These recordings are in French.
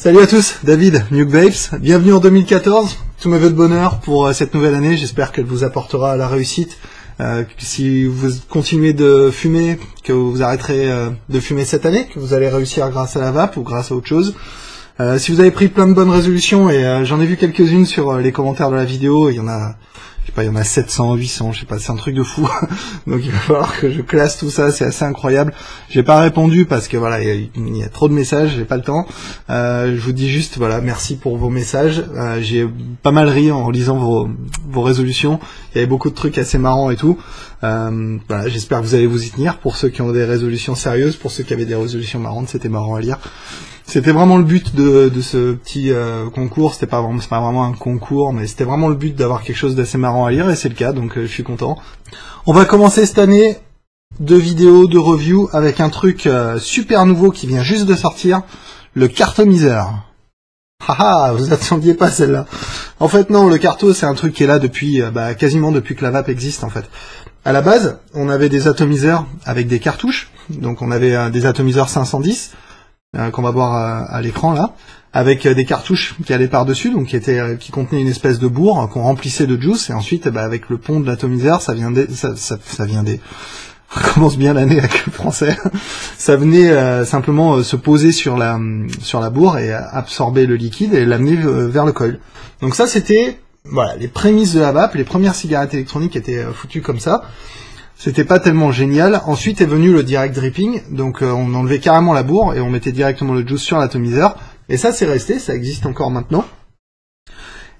Salut à tous, David, Nuke Vapes, bienvenue en 2014, tous mes vœux de bonheur pour cette nouvelle année, j'espère qu'elle vous apportera la réussite. Si vous continuez de fumer, que vous arrêterez de fumer cette année, que vous allez réussir grâce à la vape ou grâce à autre chose. Si vous avez pris plein de bonnes résolutions, et j'en ai vu quelques-unes sur les commentaires de la vidéo, il y en a... il y en a 700, 800, je sais pas, c'est un truc de fou. Donc il va falloir que je classe tout ça, c'est assez incroyable. J'ai pas répondu parce que voilà, il y a trop de messages, j'ai pas le temps. Je vous dis juste voilà, merci pour vos messages. J'ai pas mal ri en lisant vos résolutions. Il y avait beaucoup de trucs assez marrants et tout. Voilà, j'espère que vous allez vous y tenir. Pour ceux qui ont des résolutions sérieuses, pour ceux qui avaient des résolutions marrantes, c'était marrant à lire. C'était vraiment le but de ce petit concours, c'est pas vraiment un concours, mais c'était vraiment le but d'avoir quelque chose d'assez marrant à lire, et c'est le cas, donc je suis content. On va commencer cette année de vidéos, de reviews, avec un truc super nouveau qui vient juste de sortir, le cartomiseur. Haha, vous attendiez pas celle-là. En fait non, le carto c'est un truc qui est là depuis quasiment depuis que la vape existe en fait. À la base, on avait des atomiseurs avec des cartouches, donc on avait des atomiseurs 510, qu'on va voir à l'écran là, avec des cartouches qui allaient par-dessus, donc qui contenaient une espèce de bourre qu'on remplissait de juice, et ensuite avec le pont de l'atomiseur, ça vient des... On commence bien l'année avec le français. Ça venait simplement se poser sur la bourre et absorber le liquide et l'amener vers le coil. Donc ça c'était voilà les prémices de la vape, les premières cigarettes électroniques étaient foutues comme ça. C'était pas tellement génial. Ensuite est venu le direct dripping, donc on enlevait carrément la bourre et on mettait directement le juice sur l'atomiseur. Et ça c'est resté, ça existe encore maintenant.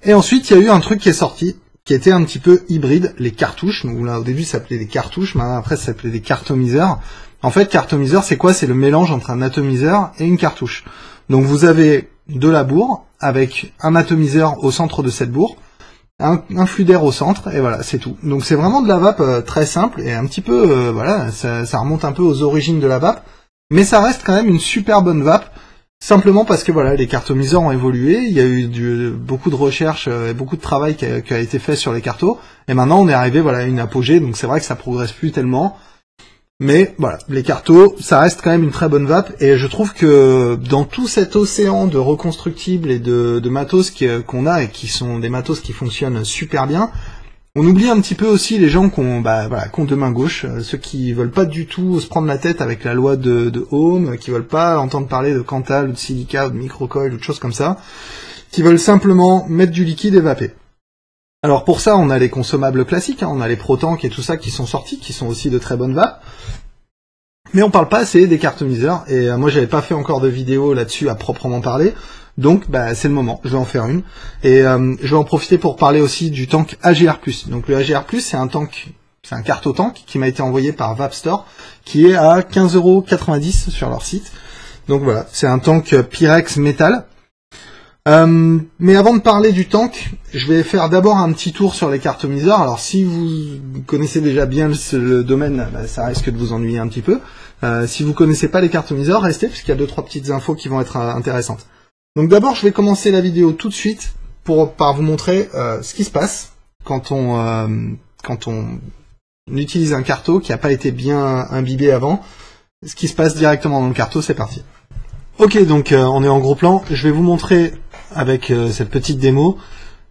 Et ensuite il y a eu un truc qui est sorti, qui était un petit peu hybride, les cartouches. Donc là au début ça s'appelait des cartouches, maintenant après ça s'appelait des cartomiseurs. En fait cartomiseur c'est quoi? C'est le mélange entre un atomiseur et une cartouche. Donc vous avez de la bourre avec un atomiseur au centre de cette bourre, un flux d'air au centre, et voilà, c'est tout. Donc c'est vraiment de la vape très simple, et un petit peu, voilà, ça remonte un peu aux origines de la vape, mais ça reste quand même une super bonne vape, simplement parce que voilà, les cartomiseurs ont évolué, il y a eu beaucoup de recherches et beaucoup de travail qui a été fait sur les cartos, et maintenant on est arrivé voilà, à une apogée, donc c'est vrai que ça progresse plus tellement, mais voilà, les cartos, ça reste quand même une très bonne vape, et je trouve que dans tout cet océan de reconstructibles et de matos qu'on a, et qui sont des matos qui fonctionnent super bien, on oublie un petit peu aussi les gens qui ont deux mains gauches, ceux qui veulent pas du tout se prendre la tête avec la loi de Ohm, qui veulent pas entendre parler de Cantal, ou de silica, ou de microcoil, ou de choses comme ça, qui veulent simplement mettre du liquide et vaper. Alors pour ça, on a les consommables classiques, on a les Protank et tout ça qui sont sortis, qui sont aussi de très bonnes vapes. Mais on parle pas assez des cartomiseurs, et moi j'avais pas fait encore de vidéo là-dessus à proprement parler, donc c'est le moment, je vais en faire une. Et je vais en profiter pour parler aussi du tank AGR+. Donc le AGR+, c'est un carto-tank qui m'a été envoyé par Vapstore, qui est à 15,90 € sur leur site. Donc voilà, c'est un tank Pyrex métal. Mais avant de parler du tank, je vais faire d'abord un petit tour sur les cartomiseurs. Alors si vous connaissez déjà bien le domaine, ça risque de vous ennuyer un petit peu. Si vous connaissez pas les cartomiseurs, restez, puisqu'il y a 2-3 petites infos qui vont être intéressantes. Donc d'abord, je vais commencer la vidéo tout de suite par vous montrer ce qui se passe quand on utilise un carto qui n'a pas été bien imbibé avant. Ce qui se passe directement dans le carto, c'est parti. Ok, donc on est en gros plan. Je vais vous montrer avec cette petite démo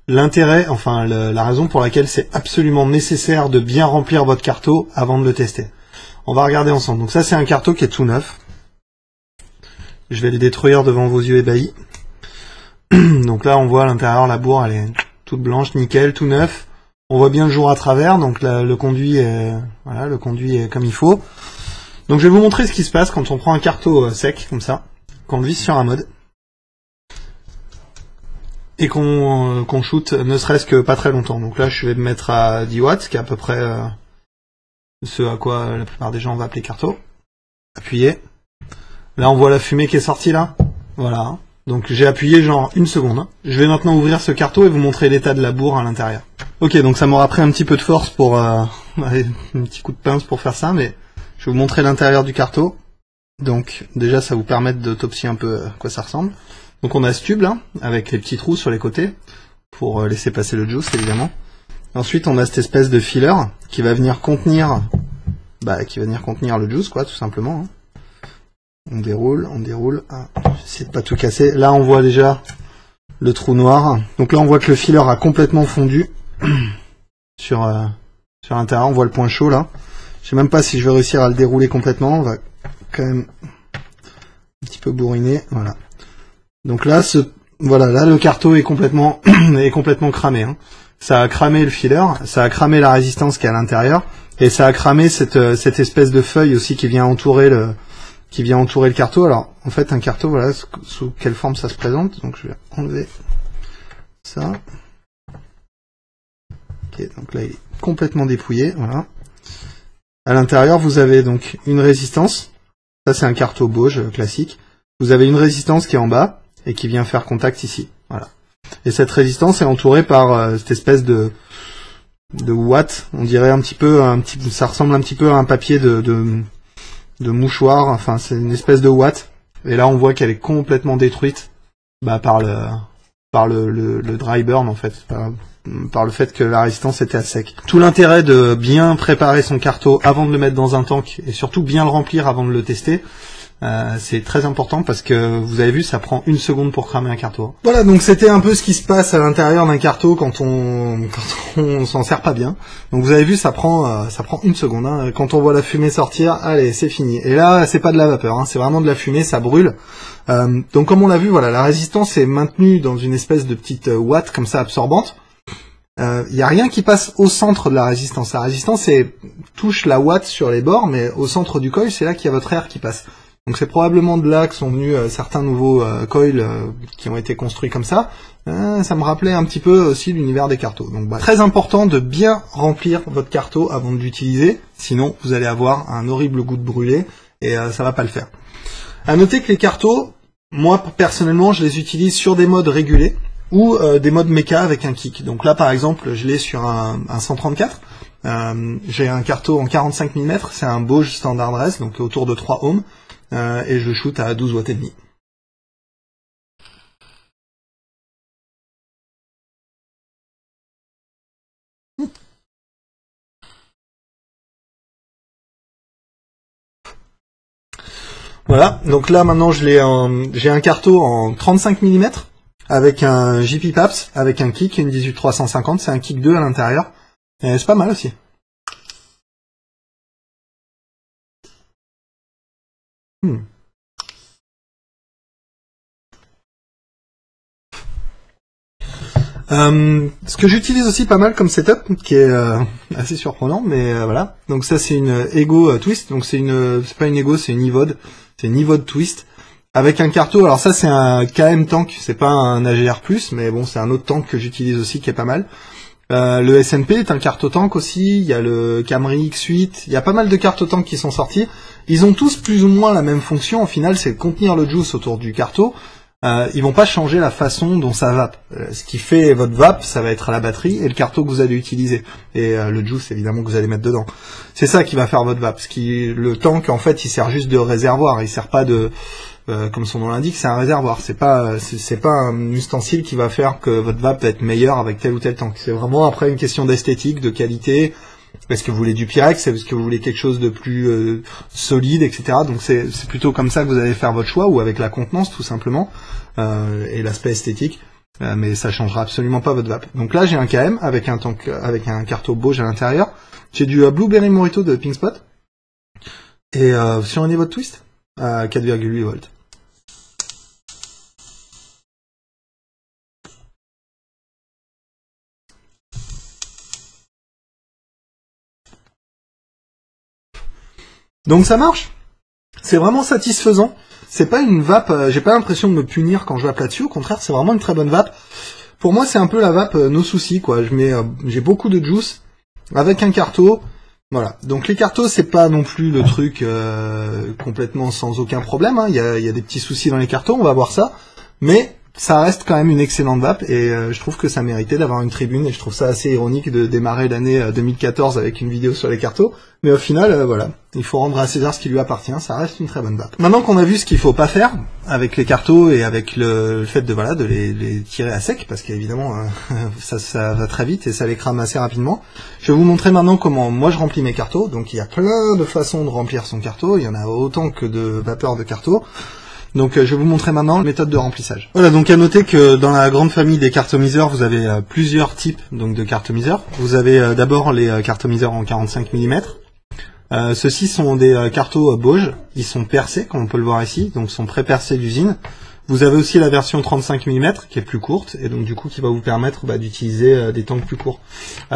l'intérêt, enfin la raison pour laquelle c'est absolument nécessaire de bien remplir votre carto avant de le tester. On va regarder ensemble. Donc ça c'est un carto qui est tout neuf. Je vais le détruire devant vos yeux ébahis. Donc là on voit à l'intérieur la bourre, elle est toute blanche, nickel, tout neuf. On voit bien le jour à travers, donc là, le conduit est comme il faut. Donc je vais vous montrer ce qui se passe quand on prend un carto sec comme ça, qu'on le visse sur un mode, et qu'on shoot ne serait-ce que pas très longtemps. Donc là je vais me mettre à 10 watts, qui est à peu près ce à quoi la plupart des gens vont appeler carto. Appuyez. Là on voit la fumée qui est sortie là. Voilà. Donc j'ai appuyé genre une seconde. Je vais maintenant ouvrir ce carto et vous montrer l'état de la bourre à l'intérieur. Ok, donc ça m'aura pris un petit peu de force pour un petit coup de pince pour faire ça, mais je vais vous montrer l'intérieur du carto. Donc déjà ça vous permet d'autopsier un peu à quoi ça ressemble. Donc on a ce tube là, avec les petits trous sur les côtés, pour laisser passer le juice évidemment. Ensuite on a cette espèce de filler qui va venir contenir le juice quoi, tout simplement. On déroule. Ah, j'essaie de pas tout casser. Là, on voit déjà le trou noir. Donc là, on voit que le filler a complètement fondu sur l'intérieur. On voit le point chaud là. Je sais même pas si je vais réussir à le dérouler complètement. On va quand même un petit peu bourriner. Voilà. Donc là, là, le carto est complètement cramé. Hein. Ça a cramé le filler, ça a cramé la résistance qui est à l'intérieur, et ça a cramé cette espèce de feuille aussi qui vient entourer le carto. Alors, en fait, un carto, voilà, sous quelle forme ça se présente. Donc, je vais enlever ça. Ok, donc là, il est complètement dépouillé, voilà. À l'intérieur, vous avez donc une résistance. Ça, c'est un carto Bauge classique. Vous avez une résistance qui est en bas et qui vient faire contact ici, voilà. Et cette résistance est entourée par cette espèce de ouate. On dirait ça ressemble un petit peu à un papier de mouchoir, enfin c'est une espèce de ouate, et là on voit qu'elle est complètement détruite par le dry burn en fait, par le fait que la résistance était à sec. Tout l'intérêt de bien préparer son carto avant de le mettre dans un tank, et surtout bien le remplir avant de le tester, c'est très important parce que vous avez vu, ça prend 1 seconde pour cramer un carto. Voilà, donc c'était un peu ce qui se passe à l'intérieur d'un carto quand on s'en sert pas bien. Donc vous avez vu, ça prend 1 seconde. Hein. Quand on voit la fumée sortir, allez, c'est fini. Et là, c'est pas de la vapeur, hein, c'est vraiment de la fumée, ça brûle. Donc comme on l'a vu, voilà, la résistance est maintenue dans une espèce de petite ouate comme ça absorbante. Il n'y a rien qui passe au centre de la résistance. La résistance touche la ouate sur les bords, mais au centre du coil, c'est là qu'il y a votre air qui passe. Donc c'est probablement de là que sont venus certains nouveaux coils qui ont été construits comme ça. Ça me rappelait un petit peu aussi l'univers des cartos. Donc très important de bien remplir votre carto avant de l'utiliser, sinon vous allez avoir un horrible goût de brûlé et ça va pas le faire. À noter que les cartos, moi personnellement, je les utilise sur des modes régulés ou des modes méca avec un kick. Donc là par exemple, je l'ai sur un 134. J'ai un carto en 45 mm, c'est un Bauge standard dress, donc autour de 3 ohms. Et je shoot à 12 watts et demi. Voilà, donc là maintenant j'ai un carto en 35 mm avec un JP Paps, avec un kick, une 18350, c'est un kick 2 à l'intérieur. Et c'est pas mal aussi. Ce que j'utilise aussi pas mal comme setup, qui est assez surprenant, mais voilà. Donc ça c'est une Ego Twist, donc c'est pas une Ego, c'est une Evode, c'est une Evode Twist avec un carto. Alors ça c'est un KM tank, c'est pas un AGR+, mais bon c'est un autre tank que j'utilise aussi qui est pas mal. Le SNP est un carto tank aussi, il y a le Camry X8, il y a pas mal de carto tank qui sont sortis. Ils ont tous plus ou moins la même fonction, au final c'est de contenir le juice autour du carto. Ils vont pas changer la façon dont ça vape. Ce qui fait votre vape, ça va être la batterie et le carto que vous allez utiliser. Et le juice, évidemment, que vous allez mettre dedans. C'est ça qui va faire votre vape. Le tank, en fait, il sert juste de réservoir. Il sert pas de... comme son nom l'indique, c'est un réservoir. C'est pas un ustensile qui va faire que votre vape va être meilleure avec tel ou tel tank. C'est vraiment après une question d'esthétique, de qualité. Est-ce que vous voulez du Pyrex? Est-ce que vous voulez quelque chose de plus solide, etc. Donc c'est plutôt comme ça que vous allez faire votre choix, ou avec la contenance tout simplement, et l'aspect esthétique. Mais ça changera absolument pas votre vape. Donc là j'ai un KM avec un tank, avec un carto Bauge à l'intérieur. J'ai du Blueberry Mojito de Pink Spot et sur un Evode Twist à 4,8 volts. Donc ça marche, c'est vraiment satisfaisant. C'est pas une vape, j'ai pas l'impression de me punir quand je vape là-dessus, au contraire c'est vraiment une très bonne vape. Pour moi c'est un peu la vape no souci quoi. J'ai beaucoup de juice avec un carto. Voilà, donc les cartos c'est pas non plus le truc complètement sans aucun problème, hein. Il y a des petits soucis dans les cartos, on va voir ça. Mais ça reste quand même une excellente vape et je trouve que ça méritait d'avoir une tribune et je trouve ça assez ironique de démarrer l'année 2014 avec une vidéo sur les cartos. Mais au final, voilà, il faut rendre à César ce qui lui appartient, ça reste une très bonne vape. Maintenant qu'on a vu ce qu'il faut pas faire avec les cartos et avec le fait de voilà de les tirer à sec, parce qu'évidemment ça va très vite et ça les crame assez rapidement, je vais vous montrer maintenant comment moi je remplis mes cartos. Donc il y a plein de façons de remplir son carto, il y en a autant que de vapeurs de cartos. Donc je vais vous montrer maintenant la méthode de remplissage. Voilà, donc à noter que dans la grande famille des cartomiseurs, vous avez plusieurs types donc de cartomiseurs. Vous avez d'abord les cartomiseurs en 45 mm. Ceux-ci sont des cartos Bauge, ils sont percés comme on peut le voir ici, donc sont pré-percés d'usine. Vous avez aussi la version 35 mm qui est plus courte et donc du coup qui va vous permettre d'utiliser des tanks plus courts.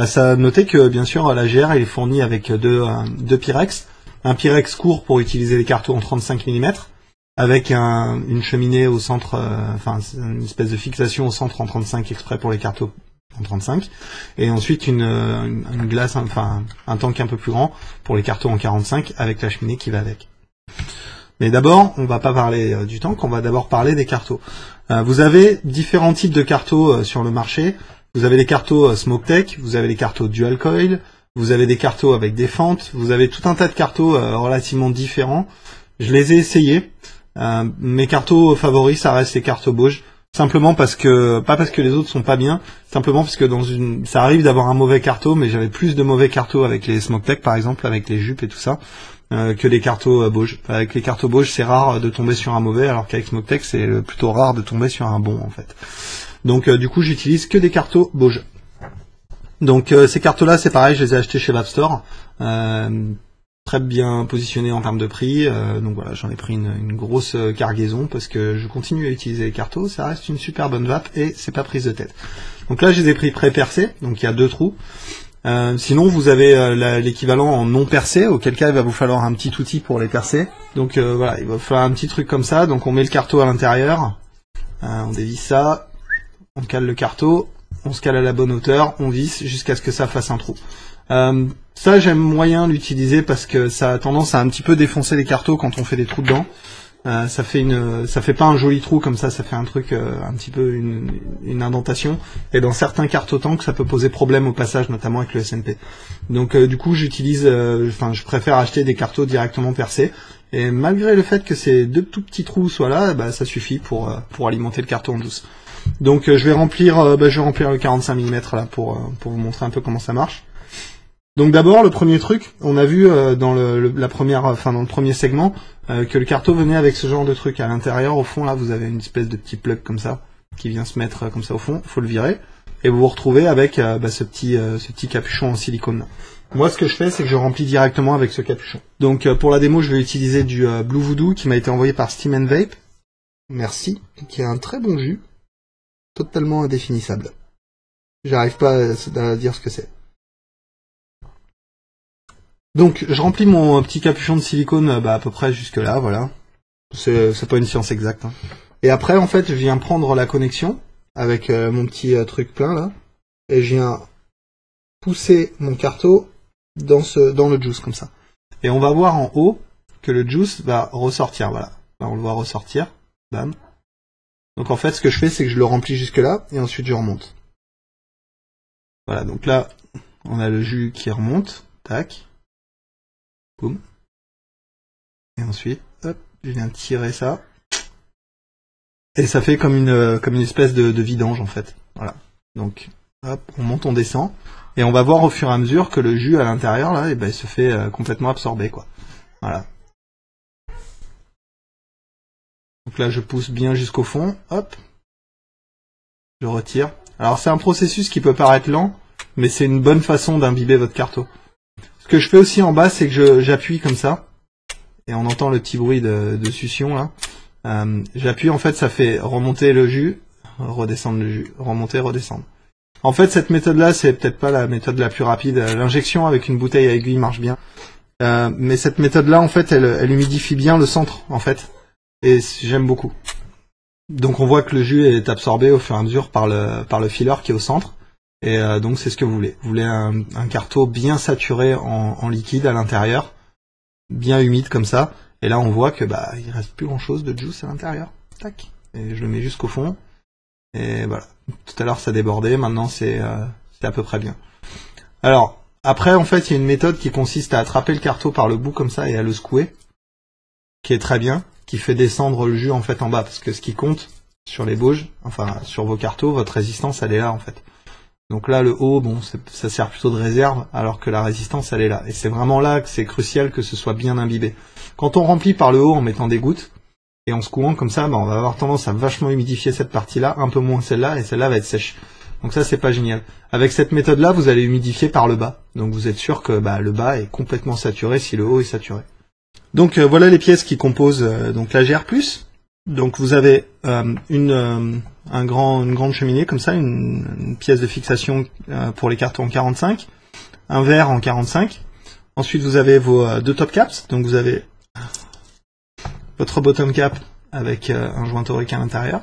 Ça à noter que bien sûr la GR il est fourni avec deux Pyrex. Un Pyrex court pour utiliser les cartos en 35 mm. Avec une cheminée au centre, enfin une espèce de fixation au centre en 35 exprès pour les cartos en 35, et ensuite une glace, enfin un tank un peu plus grand pour les cartos en 45 avec la cheminée qui va avec. Mais d'abord, on va pas parler du tank, on va d'abord parler des cartos. Vous avez différents types de cartos sur le marché. Vous avez les cartos SmokeTech, vous avez les cartos Dual Coil, vous avez des cartos avec des fentes, vous avez tout un tas de cartos relativement différents. Je les ai essayés. Mes cartos favoris, ça reste les cartos Bauge, simplement parce que, pas parce que les autres sont pas bien, simplement parce que ça arrive d'avoir un mauvais carto, mais j'avais plus de mauvais cartos avec les SmokeTech par exemple, avec les jupes et tout ça, que les cartos Bauge. Avec les cartos Bauge, c'est rare de tomber sur un mauvais, alors qu'avec SmokeTech, c'est plutôt rare de tomber sur un bon en fait. Donc du coup, j'utilise que des cartos Bauge. Donc ces cartos-là, c'est pareil, je les ai achetés chez Vapstore. Très bien positionné en termes de prix, donc voilà, j'en ai pris une grosse cargaison parce que je continue à utiliser les cartos, ça reste une super bonne vape et c'est pas prise de tête. Donc là je les ai pris pré-percés, donc il y a 2 trous. Sinon vous avez l'équivalent en non percé, auquel cas il va vous falloir un petit outil pour les percer. Donc voilà, il va falloir un petit truc comme ça, donc on met le carto à l'intérieur, on dévisse ça, on cale le carto, on se cale à la bonne hauteur, on visse jusqu'à ce que ça fasse un trou. Ça j'aime moyen l'utiliser parce que ça a tendance à un petit peu défoncer les cartos quand on fait des trous dedans. Ça fait pas un joli trou comme ça fait un truc un petit peu une indentation. Et dans certains cartos tanks ça peut poser problème au passage, notamment avec le SNP. Donc du coup j'utilise, je préfère acheter des cartos directement percés. Et malgré le fait que ces 2 tout petits trous soient là, ça suffit pour alimenter le carton en douce. Donc je vais remplir le 45 mm là pour vous montrer un peu comment ça marche. Donc d'abord le premier truc, on a vu dans le premier segment que le carto venait avec ce genre de truc à l'intérieur. Au fond là vous avez une espèce de petit plug comme ça qui vient se mettre comme ça au fond, faut le virer et vous vous retrouvez avec ce petit capuchon en silicone là. Moi ce que je fais c'est que je remplis directement avec ce capuchon. Donc pour la démo je vais utiliser du Blue Voodoo qui m'a été envoyé par Steam & Vape. Merci, qui a un très bon jus, totalement indéfinissable. J'arrive pas à dire ce que c'est. Donc je remplis mon petit capuchon de silicone à peu près jusque là, voilà. C'est pas une science exacte. Hein. Et après en fait je viens prendre la connexion avec mon petit truc plein là, et je viens pousser mon carto dans le juice comme ça. Et on va voir en haut que le juice va ressortir, voilà. Là, on le voit ressortir, bam. Donc en fait ce que je fais c'est que je le remplis jusque là et ensuite je remonte. Voilà, donc là on a le jus qui remonte, tac. Boum. Et ensuite, hop, je viens tirer ça. Et ça fait comme une espèce de vidange en fait. Voilà. Donc, hop, on monte, on descend. Et on va voir au fur et à mesure que le jus à l'intérieur là, il se fait complètement absorber quoi. Voilà. Donc là je pousse bien jusqu'au fond, hop. Je retire. Alors c'est un processus qui peut paraître lent, mais c'est une bonne façon d'imbiber votre carto. Ce que je fais aussi en bas, c'est que j'appuie comme ça, et on entend le petit bruit de succion là. J'appuie, en fait, ça fait remonter le jus, redescendre le jus, remonter, redescendre. En fait, cette méthode-là, c'est peut-être pas la méthode la plus rapide. L'injection avec une bouteille à aiguille marche bien, mais cette méthode-là, en fait, elle humidifie bien le centre, en fait, et j'aime beaucoup. Donc, on voit que le jus est absorbé au fur et à mesure par le filler qui est au centre. Et donc c'est ce que vous voulez. Vous voulez un carto bien saturé en liquide à l'intérieur, bien humide comme ça. Et là on voit que il reste plus grand chose de juice à l'intérieur. Tac. Et je le mets jusqu'au fond. Et voilà. Tout à l'heure ça débordait, maintenant c'est à peu près bien. Alors, après en fait il y a une méthode qui consiste à attraper le carto par le bout comme ça et à le secouer, qui est très bien, qui fait descendre le jus en fait en bas, parce que ce qui compte sur les bauges, enfin sur vos cartos, votre résistance elle est là en fait. Donc là le haut, bon, ça sert plutôt de réserve, alors que la résistance elle est là. Et c'est vraiment là que c'est crucial que ce soit bien imbibé. Quand on remplit par le haut en mettant des gouttes, et en secouant comme ça, on va avoir tendance à vachement humidifier cette partie-là, un peu moins celle-là, et celle-là va être sèche. Donc ça c'est pas génial. Avec cette méthode-là, vous allez humidifier par le bas. Donc vous êtes sûr que le bas est complètement saturé si le haut est saturé. Donc voilà les pièces qui composent donc la GR+. Donc vous avez une grande cheminée comme ça, une pièce de fixation pour les cartons en 45, un verre en 45. Ensuite vous avez vos deux top caps, donc vous avez votre bottom cap avec un joint torique à l'intérieur,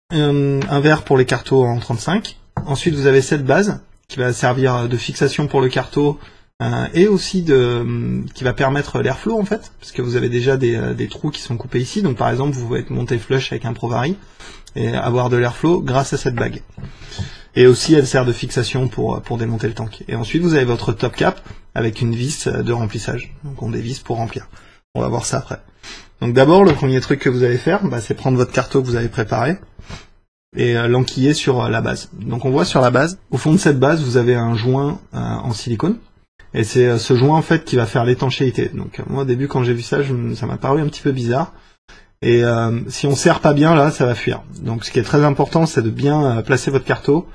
un verre pour les cartos en 35. Ensuite vous avez cette base qui va servir de fixation pour le carto et aussi qui va permettre l'airflow en fait, parce que vous avez déjà des trous qui sont coupés ici. Donc par exemple vous pouvez être monté flush avec un Provari et avoir de l'airflow grâce à cette bague. Et aussi elle sert de fixation pour démonter le tank. Et ensuite vous avez votre top cap avec une vis de remplissage. Donc on dévisse pour remplir. On va voir ça après. Donc d'abord, le premier truc que vous allez faire, c'est prendre votre carto que vous avez préparé et l'enquiller sur la base. Donc on voit sur la base, au fond de cette base, vous avez un joint en silicone. Et c'est ce joint en fait qui va faire l'étanchéité. Donc moi au début quand j'ai vu ça, ça m'a paru un petit peu bizarre. Et si on serre pas bien là, ça va fuir. Donc ce qui est très important, c'est de bien placer votre carto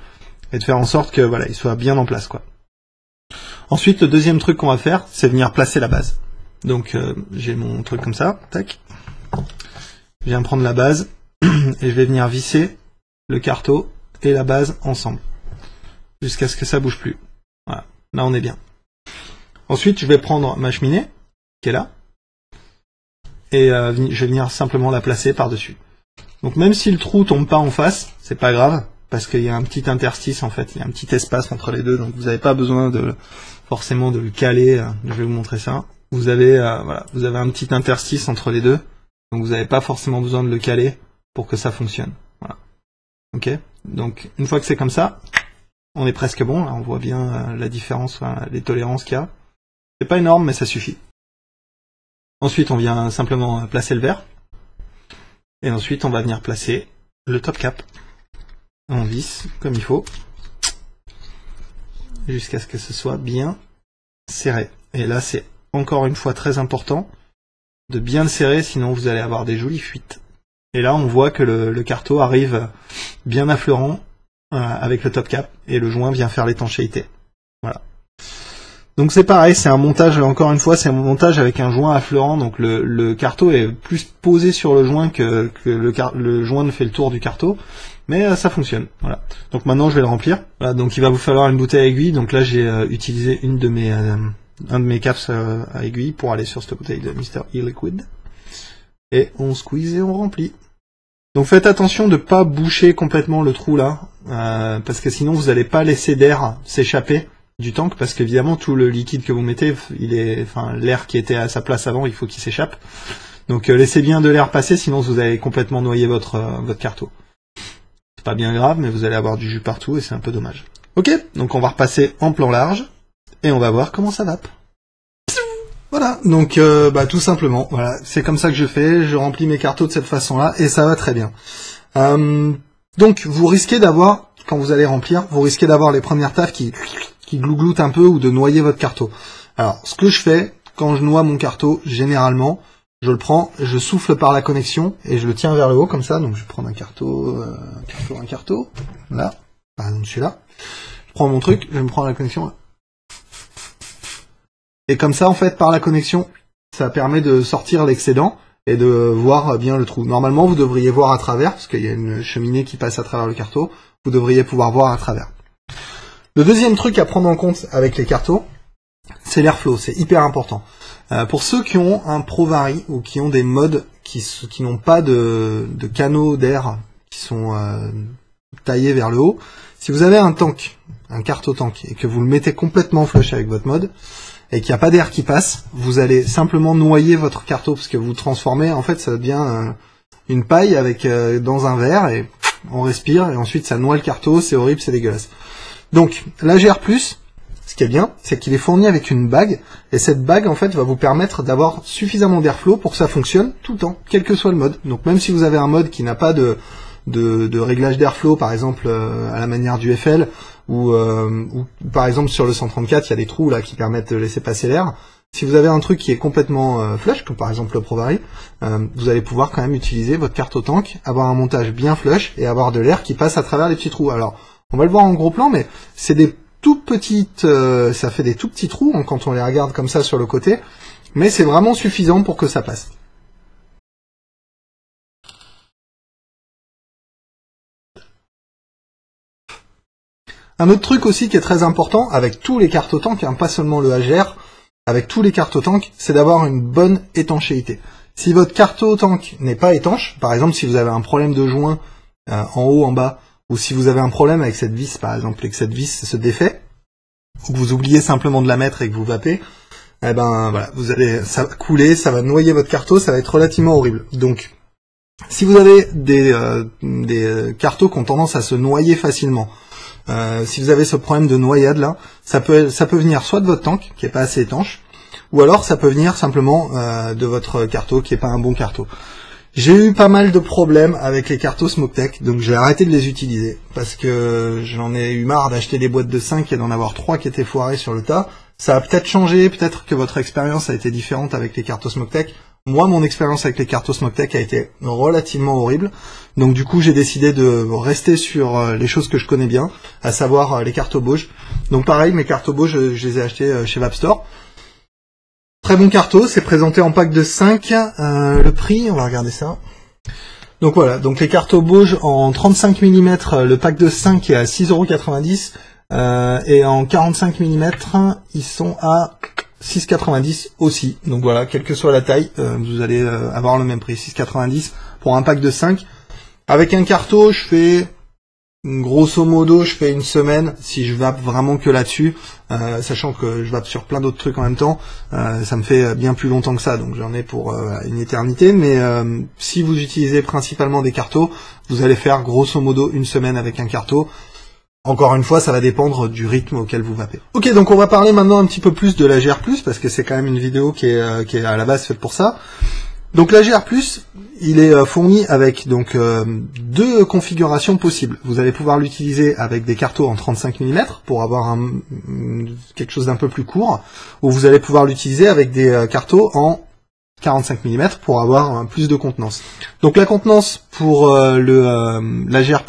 et de faire en sorte que voilà, il soit bien en place quoi. Ensuite, le deuxième truc qu'on va faire, c'est venir placer la base. Donc j'ai mon truc comme ça, tac. Je viens prendre la base et je vais venir visser le carto et la base ensemble jusqu'à ce que ça bouge plus. Voilà, là on est bien. Ensuite, je vais prendre ma cheminée qui est là et je vais venir simplement la placer par-dessus. Donc même si le trou tombe pas en face, c'est pas grave parce qu'il y a un petit interstice en fait, il y a un petit espace entre les deux, donc vous n'avez pas besoin forcément de le caler. Je vais vous montrer ça. Vous avez vous avez un petit interstice entre les deux, donc vous n'avez pas forcément besoin de le caler pour que ça fonctionne. Voilà. Ok. Donc une fois que c'est comme ça, on est presque bon. Là, on voit bien la différence, les tolérances qu'il y a. C'est pas énorme, mais ça suffit. Ensuite, on vient simplement placer le verre, et ensuite on va venir placer le top cap. On visse comme il faut, jusqu'à ce que ce soit bien serré. Et là, c'est encore une fois très important de bien le serrer, sinon vous allez avoir des jolies fuites. Et là on voit que le carto arrive bien affleurant avec le top cap et le joint vient faire l'étanchéité. Voilà. Donc c'est pareil, c'est un montage, encore une fois, c'est un montage avec un joint affleurant, donc le carto est plus posé sur le joint que le joint ne fait le tour du carto, mais ça fonctionne. Voilà. Donc maintenant je vais le remplir. Voilà, donc il va vous falloir une bouteille à aiguille, donc là j'ai utilisé un de mes caps à aiguille pour aller sur cette bouteille de Mr. E-Liquid. Et on squeeze et on remplit. Donc faites attention de ne pas boucher complètement le trou là, parce que sinon vous n'allez pas laisser d'air s'échapper du tank, parce qu'évidemment tout le liquide que vous mettez, l'air qui était à sa place avant, il faut qu'il s'échappe. Donc laissez bien de l'air passer, sinon vous allez complètement noyer votre carto. C'est pas bien grave, mais vous allez avoir du jus partout et c'est un peu dommage. Ok, donc on va repasser en plan large. Et on va voir comment ça vape. Voilà, donc tout simplement, voilà, c'est comme ça que je fais, je remplis mes cartos de cette façon-là, et ça va très bien. Donc vous risquez d'avoir, quand vous allez remplir, vous risquez d'avoir les premières taffes qui glougloutent un peu ou de noyer votre carto. Alors, ce que je fais, quand je noie mon carto, généralement, je le prends, je souffle par la connexion, et je le tiens vers le haut, comme ça, donc je vais prendre un carto, là, par exemple celui-là. Je prends mon truc, je vais me prendre la connexion, là. Et comme ça, en fait, par la connexion, ça permet de sortir l'excédent et de voir bien le trou. Normalement, vous devriez voir à travers, parce qu'il y a une cheminée qui passe à travers le carto, vous devriez pouvoir voir à travers. Le deuxième truc à prendre en compte avec les cartos, c'est l'airflow, c'est hyper important. Pour ceux qui ont un Provari ou qui ont des modes qui n'ont pas de canaux d'air qui sont taillés vers le haut, si vous avez un tank, un carto tank, et que vous le mettez complètement flush avec votre mode, et qu'il n'y a pas d'air qui passe, vous allez simplement noyer votre carto, parce que vous transformez, en fait ça devient une paille avec dans un verre et on respire et ensuite ça noie le carto, c'est horrible, c'est dégueulasse. Donc l'AGR+, ce qui est bien, c'est qu'il est fourni avec une bague, et cette bague en fait va vous permettre d'avoir suffisamment d'airflow pour que ça fonctionne tout le temps, quel que soit le mode. Donc même si vous avez un mode qui n'a pas de réglage d'airflow, par exemple à la manière du FL, ou par exemple sur le 134, il y a des trous là qui permettent de laisser passer l'air. Si vous avez un truc qui est complètement flush, comme par exemple le ProVary, vous allez pouvoir quand même utiliser votre carte au tank, avoir un montage bien flush et avoir de l'air qui passe à travers les petits trous. Alors, on va le voir en gros plan, mais c'est des toutes petites, ça fait des tout petits trous hein, quand on les regarde comme ça sur le côté, mais c'est vraiment suffisant pour que ça passe. Un autre truc aussi qui est très important avec tous les cartes au tank, hein, pas seulement le AGR, avec tous les cartes au tank, c'est d'avoir une bonne étanchéité. Si votre carte au tank n'est pas étanche, par exemple si vous avez un problème de joint en haut, en bas, ou si vous avez un problème avec cette vis par exemple et que cette vis se défait, ou que vous oubliez simplement de la mettre et que vous vapez, eh ben voilà, ça va couler, ça va noyer votre carto, ça va être relativement horrible. Donc si vous avez des cartos qui ont tendance à se noyer facilement, si vous avez ce problème de noyade là, ça peut venir soit de votre tank qui est pas assez étanche, ou alors ça peut venir simplement de votre carto qui est pas un bon carto. J'ai eu pas mal de problèmes avec les cartos Smoketek, donc j'ai arrêté de les utiliser, parce que j'en ai eu marre d'acheter des boîtes de 5 et d'en avoir 3 qui étaient foirées sur le tas. Ça a peut-être changé, peut-être que votre expérience a été différente avec les cartos Smoketek. Moi, mon expérience avec les cartos Smoketek a été relativement horrible, donc du coup j'ai décidé de rester sur les choses que je connais bien, à savoir les cartos Bauge. Donc pareil, mes cartos Bauge, je les ai achetés chez Vapstore. Très bon carto, c'est présenté en pack de 5, le prix, on va regarder ça. Donc voilà, donc les cartos Bauge en 35 mm, le pack de 5 est à 6,90 €, et en 45 mm, ils sont à 6,90 € aussi. Donc voilà, quelle que soit la taille, vous allez avoir le même prix, 6,90 € pour un pack de 5. Avec un carto, grosso modo, je fais une semaine, si je vape vraiment que là-dessus, sachant que je vape sur plein d'autres trucs en même temps, ça me fait bien plus longtemps que ça, donc j'en ai pour une éternité, mais si vous utilisez principalement des cartos, vous allez faire grosso modo une semaine avec un carto. Encore une fois, ça va dépendre du rythme auquel vous vapez. Ok, donc on va parler maintenant un petit peu plus de l'AGR+, parce que c'est quand même une vidéo qui est à la base faite pour ça. Donc l'AGR+, il est fourni avec donc deux configurations possibles. Vous allez pouvoir l'utiliser avec des cartos en 35 mm pour avoir quelque chose d'un peu plus court, ou vous allez pouvoir l'utiliser avec des cartos en 45 mm pour avoir plus de contenance. Donc la contenance pour l'AGR+,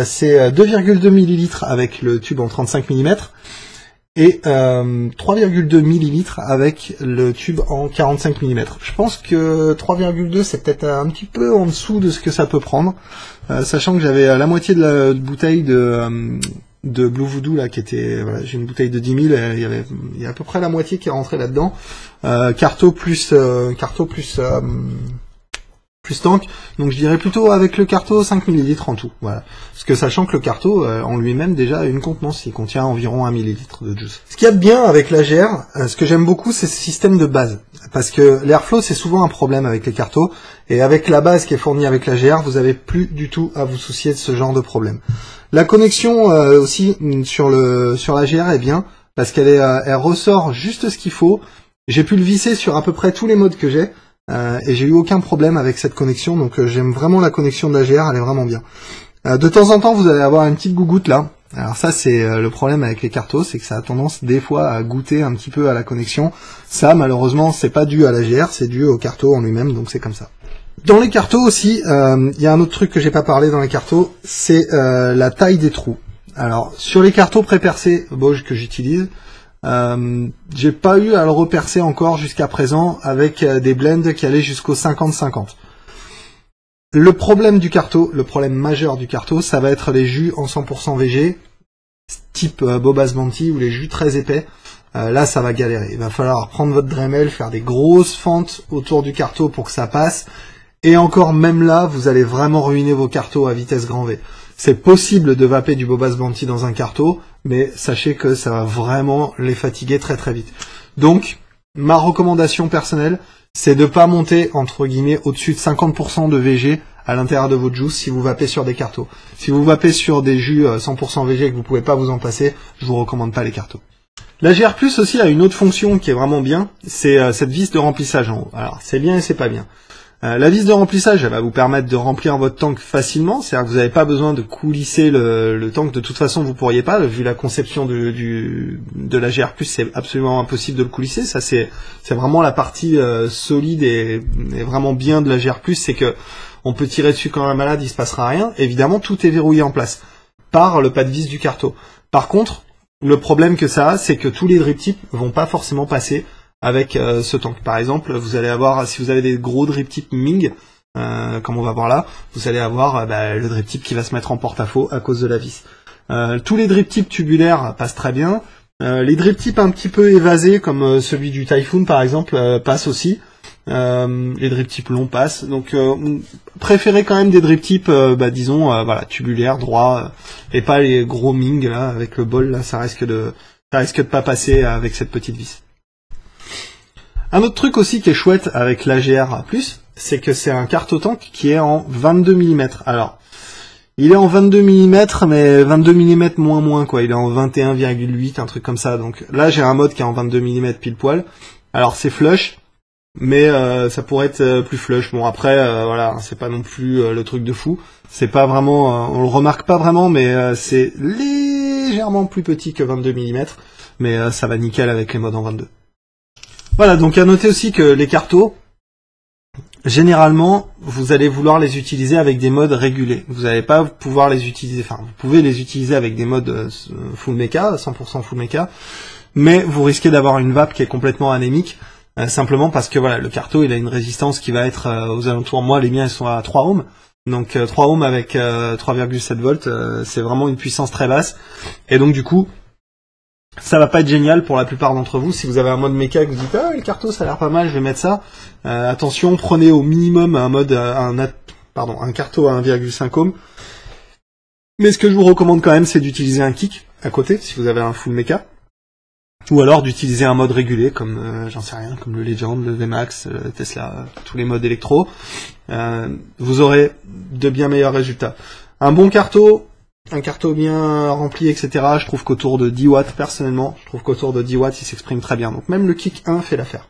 c'est 2,2 ml avec le tube en 35 mm, et 3,2 ml avec le tube en 45 mm. Je pense que 3,2 c'est peut-être un petit peu en dessous de ce que ça peut prendre, sachant que j'avais la moitié de la bouteille de Blue Voodoo là qui était, voilà, j'ai une bouteille de 10 000, il y a à peu près la moitié qui est rentrée là-dedans, carto plus tank, donc je dirais plutôt avec le carto 5 ml en tout, voilà. Parce que sachant que le carto en lui-même déjà a une contenance, il contient environ 1 ml de juice. Ce qu'il y a de bien avec l'AGR, ce que j'aime beaucoup, c'est ce système de base, parce que l'airflow c'est souvent un problème avec les cartos, et avec la base qui est fournie avec l'AGR, vous avez plus du tout à vous soucier de ce genre de problème. La connexion aussi sur l'AGR est bien, parce elle ressort juste ce qu'il faut. J'ai pu le visser sur à peu près tous les modes que j'ai, et j'ai eu aucun problème avec cette connexion, donc j'aime vraiment la connexion de l'AGR, elle est vraiment bien. De temps en temps, vous allez avoir une petite gougoute là. Alors ça, c'est le problème avec les cartos, c'est que ça a tendance des fois à goûter un petit peu à la connexion. Ça, malheureusement, c'est pas dû à l'AGR, c'est dû au carto en lui-même, donc c'est comme ça. Dans les cartos aussi, il y a un autre truc que j'ai pas parlé dans les cartos, c'est la taille des trous. Alors, sur les cartos pré-percés Bauge que j'utilise, j'ai pas eu à le repercer encore jusqu'à présent avec des blends qui allaient jusqu'au 50-50. Le problème du carto, le problème majeur du carto, ça va être les jus en 100% VG, type Bobas Bounty ou les jus très épais. Là, ça va galérer. Il va falloir prendre votre Dremel, faire des grosses fentes autour du carto pour que ça passe. Et encore, même là, vous allez vraiment ruiner vos cartos à vitesse grand V. C'est possible de vaper du Bobas Bounty dans un carto, mais sachez que ça va vraiment les fatiguer très très vite. Donc, ma recommandation personnelle, c'est de pas monter, entre guillemets, au-dessus de 50% de VG à l'intérieur de votre juice si vous vapez sur des cartos. Si vous vapez sur des jus 100% VG et que vous pouvez pas vous en passer, je vous recommande pas les cartos. La GR+ aussi a une autre fonction qui est vraiment bien, c'est cette vis de remplissage en haut. Alors c'est bien et c'est pas bien. La vis de remplissage, elle va vous permettre de remplir votre tank facilement, c'est-à-dire que vous n'avez pas besoin de coulisser le tank, de toute façon vous pourriez pas, vu la conception de la GR+, c'est absolument impossible de le coulisser, ça c'est vraiment la partie solide et vraiment bien de la GR+, c'est que on peut tirer dessus quand un malade, il se passera rien, évidemment tout est verrouillé en place, par le pas de vis du carto. Par contre, le problème que ça a, c'est que tous les drip tips vont pas forcément passer avec ce tank. Par exemple, vous allez avoir, si vous avez des gros drip tips Ming, comme on va voir là, vous allez avoir le drip tip qui va se mettre en porte-à-faux à cause de la vis. Tous les drip tips tubulaires passent très bien. Les drip tips un petit peu évasés, comme celui du Typhoon par exemple, passent aussi. Les drip tips longs passent. Donc préférez quand même des drip tips, disons, voilà, tubulaires, droits, et pas les gros Ming là, avec le bol là, ça risque de pas passer avec cette petite vis. Un autre truc aussi qui est chouette avec l'AGR+, c'est que c'est un carto-tank qui est en 22 mm. Alors, il est en 22 mm, mais 22 mm moins quoi. Il est en 21,8, un truc comme ça. Donc là, j'ai un mode qui est en 22 mm pile poil. Alors c'est flush, mais ça pourrait être plus flush. Bon après, voilà, c'est pas non plus le truc de fou. C'est pas vraiment, on le remarque pas vraiment, mais c'est légèrement plus petit que 22 mm. Mais ça va nickel avec les modes en 22. Voilà, donc à noter aussi que les cartos, généralement, vous allez vouloir les utiliser avec des modes régulés. Vous n'allez pas pouvoir les utiliser, enfin, vous pouvez les utiliser avec des modes full mecha, 100% full mecha, mais vous risquez d'avoir une vape qui est complètement anémique, simplement parce que voilà, le carto, il a une résistance qui va être aux alentours, moi, les miens, ils sont à 3 ohms, donc 3 ohms avec 3,7 volts, c'est vraiment une puissance très basse, et donc du coup, ça va pas être génial pour la plupart d'entre vous. Si vous avez un mode méca que vous dites le carto ça a l'air pas mal, je vais mettre ça. Attention, prenez au minimum un carto à 1,5 ohm. Mais ce que je vous recommande quand même, c'est d'utiliser un kick à côté si vous avez un full méca, ou alors d'utiliser un mode régulé comme j'en sais rien, comme le Legend, le VMAX, le Tesla, tous les modes électro. Vous aurez de bien meilleurs résultats. Un bon carto. Un carto bien rempli, etc. Je trouve qu'autour de 10 watts, personnellement, je trouve qu'autour de 10 watts, il s'exprime très bien. Donc même le Kick 1 fait l'affaire.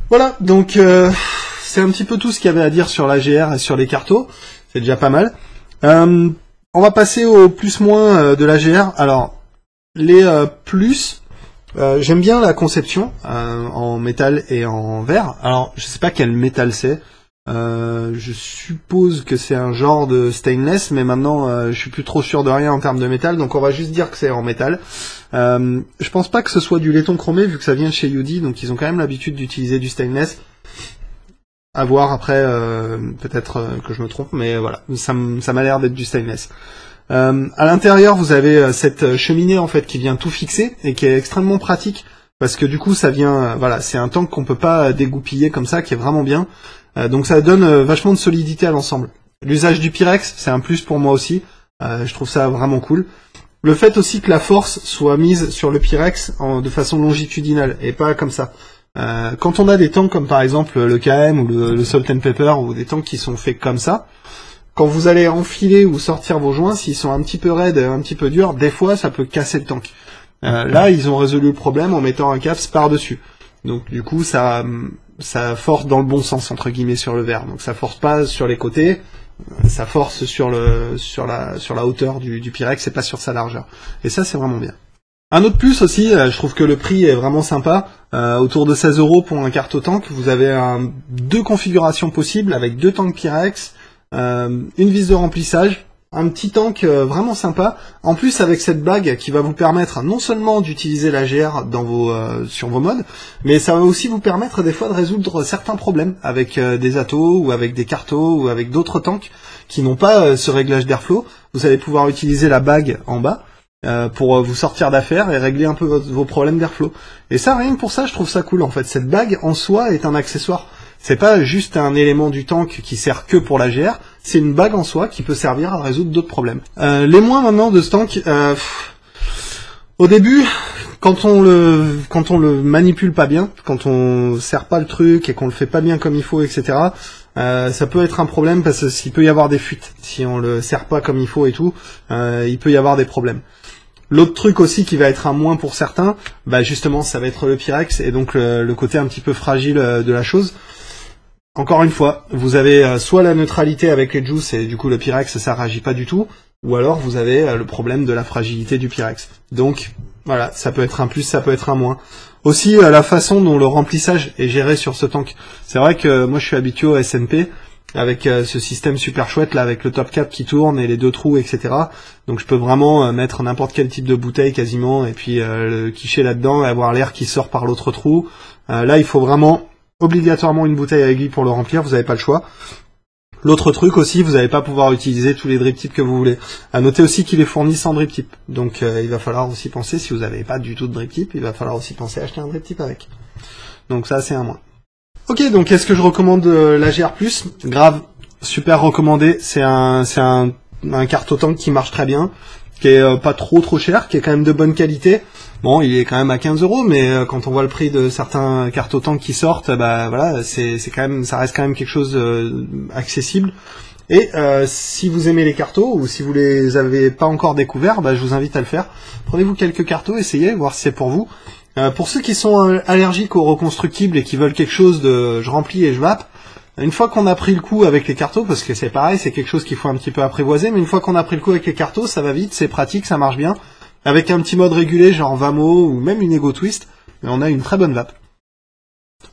Voilà, donc c'est un petit peu tout ce qu'il y avait à dire sur l'AGR et sur les cartos. C'est déjà pas mal. On va passer au plus-moins de l'AGR. Alors, les plus... j'aime bien la conception en métal et en verre. Alors, je sais pas quel métal c'est. Je suppose que c'est un genre de stainless, mais maintenant je suis plus trop sûr de rien en termes de métal, donc on va juste dire que c'est en métal. Je pense pas que ce soit du laiton chromé vu que ça vient de chez UD, donc ils ont quand même l'habitude d'utiliser du stainless. À voir après, peut-être que je me trompe, mais voilà, ça m'a l'air d'être du stainless. À l'intérieur, vous avez cette cheminée en fait qui vient tout fixer et qui est extrêmement pratique parce que du coup ça vient, voilà, c'est un tank qu'on peut pas dégoupiller comme ça, qui est vraiment bien. Donc ça donne vachement de solidité à l'ensemble. L'usage du Pyrex, c'est un plus pour moi aussi. Je trouve ça vraiment cool. Le fait aussi que la force soit mise sur le Pyrex de façon longitudinale et pas comme ça. Quand on a des tanks comme par exemple le KM ou le Salt and Pepper ou des tanks qui sont faits comme ça, quand vous allez enfiler ou sortir vos joints, s'ils sont un petit peu raides, un petit peu durs, des fois ça peut casser le tank. Là, ils ont résolu le problème en mettant un caps par-dessus. Donc du coup, ça force dans le bon sens entre guillemets sur le verre. Donc ça force pas sur les côtés, ça force sur la hauteur du Pyrex et pas sur sa largeur. Et ça c'est vraiment bien. Un autre plus aussi, je trouve que le prix est vraiment sympa. Autour de 16 € pour un carto tank, vous avez deux configurations possibles avec deux tanks Pyrex, une vis de remplissage. Un petit tank vraiment sympa, en plus avec cette bague qui va vous permettre non seulement d'utiliser l'AGR sur vos modes, mais ça va aussi vous permettre des fois de résoudre certains problèmes avec des atos ou avec des cartos ou avec d'autres tanks qui n'ont pas ce réglage d'airflow. Vous allez pouvoir utiliser la bague en bas pour vous sortir d'affaires et régler un peu vos problèmes d'airflow. Et ça, rien que pour ça, je trouve ça cool en fait. Cette bague en soi est un accessoire. C'est pas juste un élément du tank qui sert que pour l'AGR, c'est une bague en soi qui peut servir à résoudre d'autres problèmes. Les moins maintenant de ce tank, au début, quand on le manipule pas bien, quand on sert pas le truc et qu'on le fait pas bien comme il faut, etc., ça peut être un problème parce qu'il peut y avoir des fuites. Si on le sert pas comme il faut et tout, il peut y avoir des problèmes. L'autre truc aussi qui va être un moins pour certains, bah justement ça va être le Pyrex et donc le côté un petit peu fragile de la chose. Encore une fois, vous avez soit la neutralité avec les juices et du coup le Pyrex ça réagit pas du tout, ou alors vous avez le problème de la fragilité du Pyrex. Donc voilà, ça peut être un plus, ça peut être un moins. Aussi la façon dont le remplissage est géré sur ce tank. C'est vrai que moi je suis habitué au SNP, avec ce système super chouette là avec le top cap qui tourne et les 2 trous, etc. Donc je peux vraiment mettre n'importe quel type de bouteille quasiment et puis le quicher là-dedans et avoir l'air qui sort par l'autre trou. Là il faut vraiment obligatoirement une bouteille à aiguille pour le remplir, vous n'avez pas le choix. L'autre truc aussi, vous n'allez pas pouvoir utiliser tous les drip tips que vous voulez. À noter aussi qu'il est fourni sans drip tip. Donc il va falloir aussi penser, si vous n'avez pas du tout de drip tip, il va falloir aussi penser à acheter un drip tip avec. Donc ça c'est un moins. Ok, donc est-ce que je recommande la GR+? Grave, super recommandé. C'est un carton-tank qui marche très bien, qui est pas trop cher, qui est quand même de bonne qualité. Bon, il est quand même à 15 €, mais quand on voit le prix de certains carton-tanks qui sortent, bah voilà, c'est quand même, ça reste quand même quelque chose accessible. Et si vous aimez les cartos ou si vous les avez pas encore découverts, bah je vous invite à le faire. Prenez-vous quelques cartos, essayez, voir si c'est pour vous. Pour ceux qui sont allergiques aux reconstructibles et qui veulent quelque chose de je remplis et je vape, une fois qu'on a pris le coup avec les cartos, parce que c'est pareil, c'est quelque chose qu'il faut un petit peu apprivoiser, mais une fois qu'on a pris le coup avec les cartos, ça va vite, c'est pratique, ça marche bien. Avec un petit mode régulé, genre Vamo ou même une Ego Twist, on a une très bonne vape.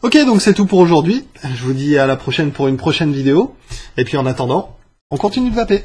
Ok, donc c'est tout pour aujourd'hui. Je vous dis à la prochaine pour une prochaine vidéo. Et puis en attendant, on continue de vaper.